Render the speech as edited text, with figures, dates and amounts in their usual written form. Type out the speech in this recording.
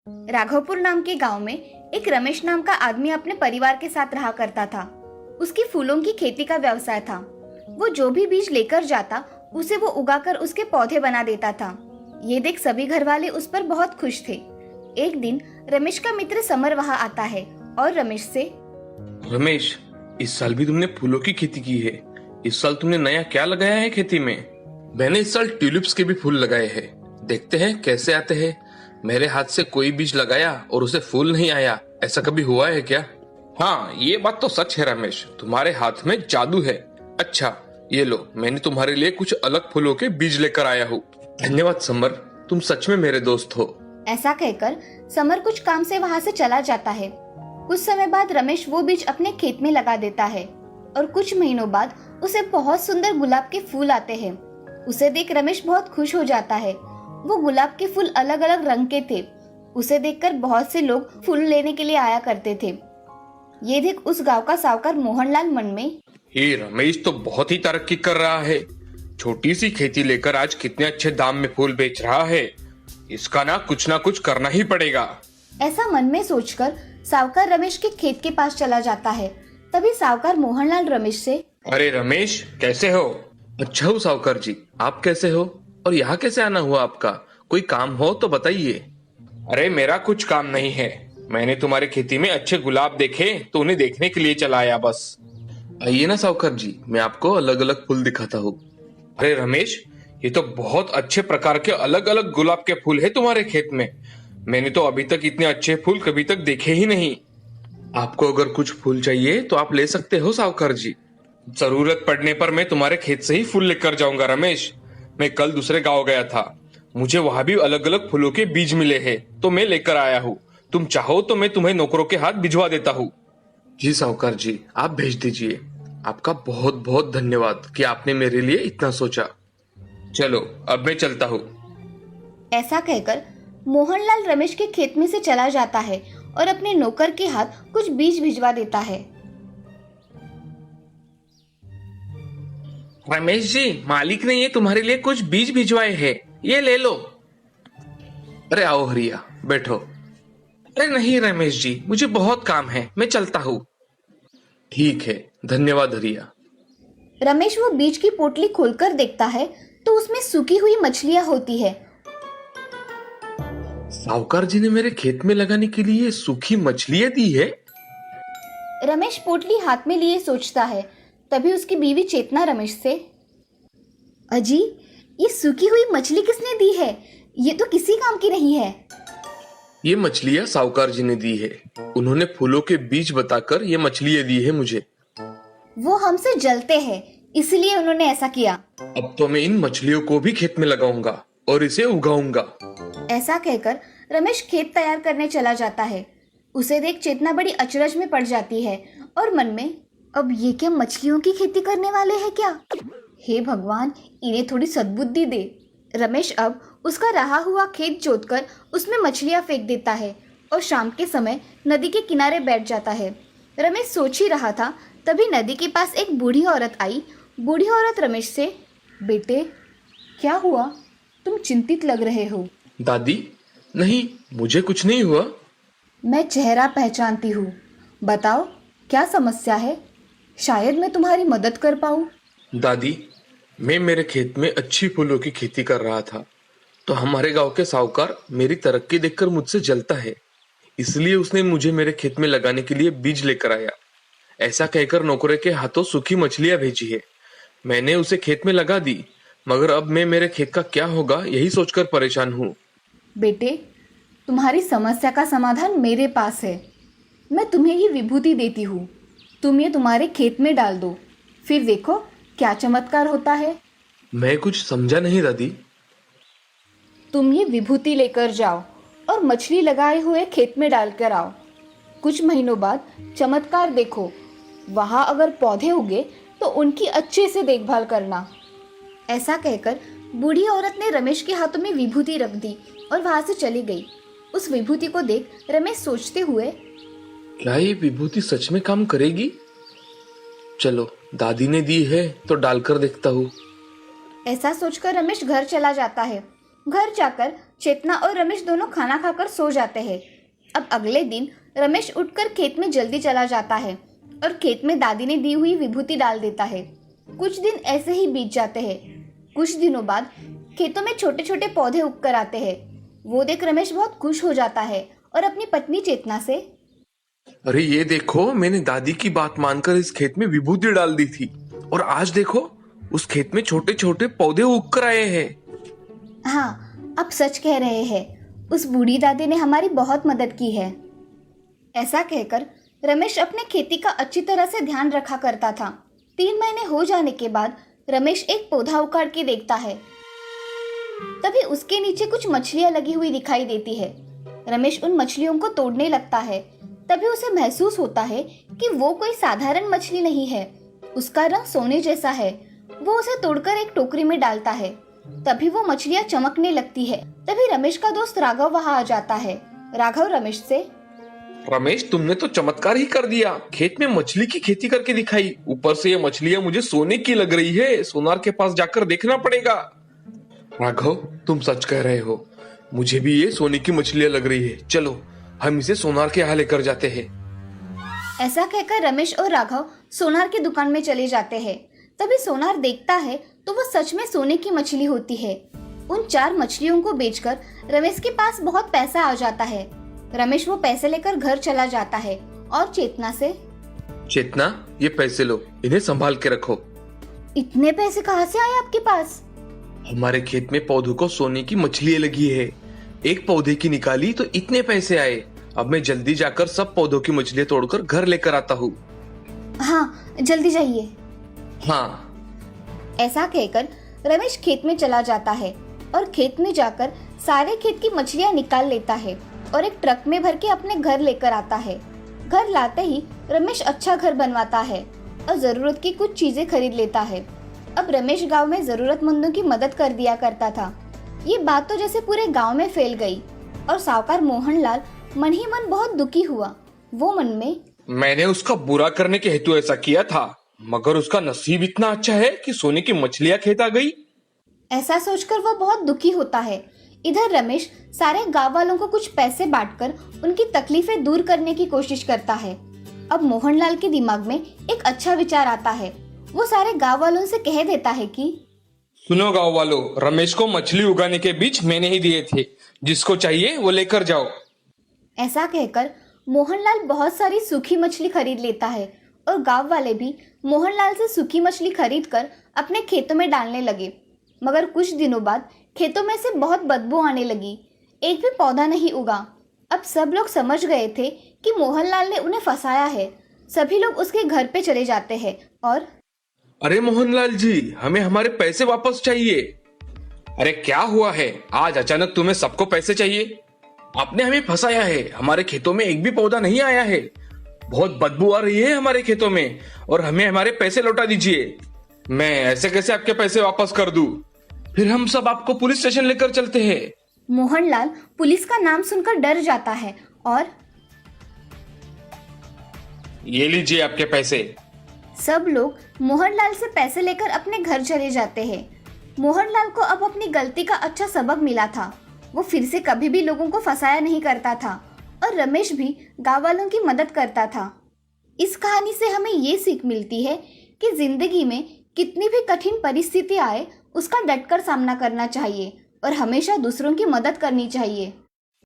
राघवपुर नाम के गांव में एक रमेश नाम का आदमी अपने परिवार के साथ रहा करता था। उसकी फूलों की खेती का व्यवसाय था। वो जो भी बीज लेकर जाता उसे वो उगाकर उसके पौधे बना देता था। ये देख सभी घर वाले उस पर बहुत खुश थे। एक दिन रमेश का मित्र समर वहां आता है और रमेश से, रमेश, इस साल भी तुमने फूलों की खेती की है। इस साल तुमने नया क्या लगाया है खेती में? मैंने इस साल ट्यूलिप्स के भी फूल लगाए हैं। देखते हैं कैसे आते हैं। मेरे हाथ से कोई बीज लगाया और उसे फूल नहीं आया, ऐसा कभी हुआ है क्या? हाँ, ये बात तो सच है रमेश, तुम्हारे हाथ में जादू है। अच्छा, ये लो, मैंने तुम्हारे लिए कुछ अलग फूलों के बीज लेकर आया हूँ। धन्यवाद समर, तुम सच में मेरे दोस्त हो। ऐसा कहकर समर कुछ काम से वहां से चला जाता है। कुछ समय बाद रमेश वो बीज अपने खेत में लगा देता है और कुछ महीनों बाद उसे बहुत सुंदर गुलाब के फूल आते हैं। उसे देख रमेश बहुत खुश हो जाता है। वो गुलाब के फूल अलग अलग रंग के थे। उसे देखकर बहुत से लोग फूल लेने के लिए आया करते थे। ये देख उस गांव का साहूकार मोहनलाल मन में, ये रमेश तो बहुत ही तरक्की कर रहा है। छोटी सी खेती लेकर आज कितने अच्छे दाम में फूल बेच रहा है। इसका ना कुछ करना ही पड़ेगा। ऐसा मन में सोचकर साहूकार रमेश के खेत के पास चला जाता है। तभी साहूकार मोहनलाल रमेश से, अरे रमेश, कैसे हो? अच्छा हूँ साहूकार जी, आप कैसे हो? और यहाँ कैसे आना हुआ आपका? कोई काम हो तो बताइए। अरे मेरा कुछ काम नहीं है, मैंने तुम्हारे खेती में अच्छे गुलाब देखे तो उन्हें देखने के लिए चला आया बस। आइए ना साहूकार जी, मैं आपको अलग अलग फूल दिखाता हूँ। अरे रमेश, ये तो बहुत अच्छे प्रकार के अलग अलग गुलाब के फूल है तुम्हारे खेत में। मैंने तो अभी तक इतने अच्छे फूल कभी तक देखे ही नहीं। आपको अगर कुछ फूल चाहिए तो आप ले सकते हो साहूकार जी। जरूरत पड़ने पर मैं तुम्हारे खेत से ही फूल लेकर जाऊंगा रमेश। मैं कल दूसरे गांव गया था, मुझे वहां भी अलग अलग फूलों के बीज मिले हैं तो मैं लेकर आया हूँ। तुम चाहो तो मैं तुम्हें नौकरों के हाथ भिजवा देता हूँ। जी साहूकार जी, आप भेज दीजिए। आपका बहुत बहुत धन्यवाद कि आपने मेरे लिए इतना सोचा। चलो अब मैं चलता हूँ। ऐसा कहकर मोहनलाल रमेश के खेत में से चला जाता है और अपने नौकर के हाथ कुछ बीज भिजवा देता है। रमेश जी, मालिक ने ये तुम्हारे लिए कुछ बीज भिजवाए हैं, ये ले लो। अरे आओ हरिया, बैठो। अरे नहीं रमेश जी, मुझे बहुत काम है, मैं चलता हूँ। ठीक है, धन्यवाद हरिया। रमेश वो बीज की पोटली खोलकर देखता है तो उसमें सूखी हुई मछलियां होती है। साहूकार जी ने मेरे खेत में लगाने के लिए सूखी मछलियां दी है। रमेश पोटली हाथ में लिए सोचता है। तभी उसकी बीवी चेतना रमेश से, अजी, ये सूखी हुई मछली किसने दी है? ये तो किसी काम की नहीं है। ये मछलियां साहूकार जी ने दी है। उन्होंने फूलों के बीज बताकर ये मछलियां दी है मुझे। वो हमसे जलते हैं, इसलिए उन्होंने ऐसा किया। अब तो मैं इन मछलियों को भी खेत में लगाऊंगा और इसे उगाऊंगा। ऐसा कहकर रमेश खेत तैयार करने चला जाता है। उसे देख चेतना बड़ी अचरज में पड़ जाती है और मन में, अब ये क्या मछलियों की खेती करने वाले हैं क्या? हे भगवान, इन्हें थोड़ी सद्बुद्धि दे। रमेश अब उसका रहा हुआ खेत जोतकर उसमें मछलियां फेंक देता है और शाम के समय नदी के किनारे बैठ जाता है। रमेश सोच ही रहा था, तभी नदी के पास एक बूढ़ी औरत आई। बूढ़ी औरत रमेश से, बेटे, क्या हुआ? तुम चिंतित लग रहे हो। दादी, नहीं, मुझे कुछ नहीं हुआ। मैं चेहरा पहचानती हूँ, बताओ क्या समस्या है? शायद मैं तुम्हारी मदद कर पाऊँ। दादी, मैं मेरे खेत में अच्छी फूलों की खेती कर रहा था तो हमारे गांव के साहूकार मेरी तरक्की देखकर मुझसे जलता है, इसलिए उसने मुझे मेरे खेत में लगाने के लिए बीज लेकर आया। ऐसा कहकर नौकरे के हाथों सूखी मछलियां भेजी है। मैंने उसे खेत में लगा दी, मगर अब मैं मेरे खेत का क्या होगा यही सोचकर परेशान हूँ। बेटे, तुम्हारी समस्या का समाधान मेरे पास है। मैं तुम्हें ये विभूति देती हूँ, तुम ये तुम्हारे खेत में डाल दो, फिर देखो क्या चमत्कार होता है। मैं कुछ समझा नहीं दादी। तुम ये विभूति लेकर जाओ और मछली लगाए हुए खेत में डालकर आओ। कुछ महीनों बाद चमत्कार देखो। वहाँ अगर पौधे उगे तो उनकी अच्छे से देखभाल करना। ऐसा कहकर बूढ़ी औरत ने रमेश के हाथों में विभूति रख दी और वहां से चली गई। उस विभूति को देख रमेश सोचते हुए, क्या ये विभूति सच में काम करेगी? चलो, दादी ने दी है तो डालकर देखता हूँ। ऐसा सोचकर रमेश घर चला जाता है। घर जाकर चेतना और रमेश दोनों खाना खाकर सो जाते हैं। अब अगले दिन रमेश उठकर खेत में जल्दी चला जाता है और खेत में दादी ने दी हुई विभूति डाल देता है। कुछ दिन ऐसे ही बीत जाते हैं। कुछ दिनों बाद खेतों में छोटे छोटे पौधे उगकर आते हैं। वो देख रमेश बहुत खुश हो जाता है और अपनी पत्नी चेतना से, अरे ये देखो, मैंने दादी की बात मानकर इस खेत में विभूति डाल दी थी और आज देखो उस खेत में छोटे छोटे पौधे उग कर आए हैं। हाँ, आप सच कह रहे हैं, उस बूढ़ी दादी ने हमारी बहुत मदद की है। ऐसा कहकर रमेश अपने खेती का अच्छी तरह से ध्यान रखा करता था। 3 महीने हो जाने के बाद रमेश एक पौधा उखाड़ के देखता है। तभी उसके नीचे कुछ मछलियां लगी हुई दिखाई देती है। रमेश उन मछलियों को तोड़ने लगता है। तभी उसे महसूस होता है कि वो कोई साधारण मछली नहीं है, उसका रंग सोने जैसा है। वो उसे तोड़कर एक टोकरी में डालता है। तभी वो मछलियां चमकने लगती है। तभी रमेश का दोस्त राघव वहां आ जाता है। राघव रमेश से, रमेश, तुमने तो चमत्कार ही कर दिया, खेत में मछली की खेती करके दिखाई। ऊपर से ये मछलियां मुझे सोने की लग रही है। सोनार के पास जाकर देखना पड़ेगा। राघव, तुम सच कह रहे हो, मुझे भी ये सोने की मछलियां लग रही है। चलो हम इसे सोनार के यहाँ लेकर जाते हैं। ऐसा कहकर रमेश और राघव सोनार की दुकान में चले जाते हैं। तभी सोनार देखता है तो वो सच में सोने की मछली होती है। उन 4 मछलियों को बेचकर रमेश के पास बहुत पैसा आ जाता है। रमेश वो पैसे लेकर घर चला जाता है और चेतना से, चेतना, ये पैसे लो, इन्हें संभाल के रखो। इतने पैसे कहाँ से आए आपके पास? हमारे खेत में पौधों को सोने की मछलियां लगी है। एक पौधे की निकाली तो इतने पैसे आए। अब मैं जल्दी जाकर सब पौधों की मछलियां तोड़कर घर लेकर आता हूँ। हाँ, जल्दी जाइए। हाँ। ऐसा कहकर रमेश खेत में चला जाता है और खेत में जाकर सारे खेत की मछलियां निकाल लेता है और एक ट्रक में भर के अपने घर लेकर आता है। घर लाते ही रमेश अच्छा घर बनवाता है और जरूरत की कुछ चीजें खरीद लेता है। अब रमेश गांव में जरूरतमंदों की मदद कर दिया करता था। ये बात तो जैसे पूरे गांव में फैल गई और साहूकार मोहनलाल मन ही मन बहुत दुखी हुआ। वो मन में, मैंने उसका बुरा करने के हेतु ऐसा किया था, मगर उसका नसीब इतना अच्छा है कि सोने की मछलियां खेत आ गई। ऐसा सोचकर वो बहुत दुखी होता है। इधर रमेश सारे गांव वालों को कुछ पैसे बांटकर उनकी तकलीफें दूर करने की कोशिश करता है। अब मोहनलाल के दिमाग में एक अच्छा विचार आता है। वो सारे गांव वालों से कह देता है कि, सुनो गांव वालों, रमेश को मछली उगाने के बीज मैंने ही दिए थे, जिसको चाहिए वो लेकर जाओ। ऐसा कहकर मोहनलाल बहुत सारी सूखी मछली खरीद लेता है और गांव वाले भी मोहनलाल से सूखी मछली खरीदकर अपने खेतों में डालने लगे। मगर कुछ दिनों बाद खेतों में से बहुत बदबू आने लगी। एक भी पौधा नहीं उगा। अब सब लोग समझ गए थे कि मोहनलाल ने उन्हें फंसाया है। सभी लोग उसके घर पे चले जाते हैं और, अरे मोहनलाल जी, हमें हमारे पैसे वापस चाहिए। अरे क्या हुआ है, आज अचानक तुम्हें सबको पैसे चाहिए? आपने हमें फंसाया है। हमारे खेतों में एक भी पौधा नहीं आया है। बहुत बदबू आ रही है हमारे खेतों में और हमें हमारे पैसे लौटा दीजिए। मैं ऐसे कैसे आपके पैसे वापस कर दूं? फिर हम सब आपको पुलिस स्टेशन लेकर चलते हैं। मोहनलाल पुलिस का नाम सुनकर डर जाता है और, ये लीजिए आपके पैसे। सब लोग मोहनलाल से पैसे लेकर अपने घर चले जाते हैं। मोहनलाल को अब अपनी गलती का अच्छा सबक मिला था। वो फिर से कभी भी लोगों को फंसाया नहीं करता था और रमेश भी गांव वालों की मदद करता था। इस कहानी से हमें ये सीख मिलती है कि जिंदगी में कितनी भी कठिन परिस्थिति आए, उसका डटकर सामना करना चाहिए और हमेशा दूसरों की मदद करनी चाहिए।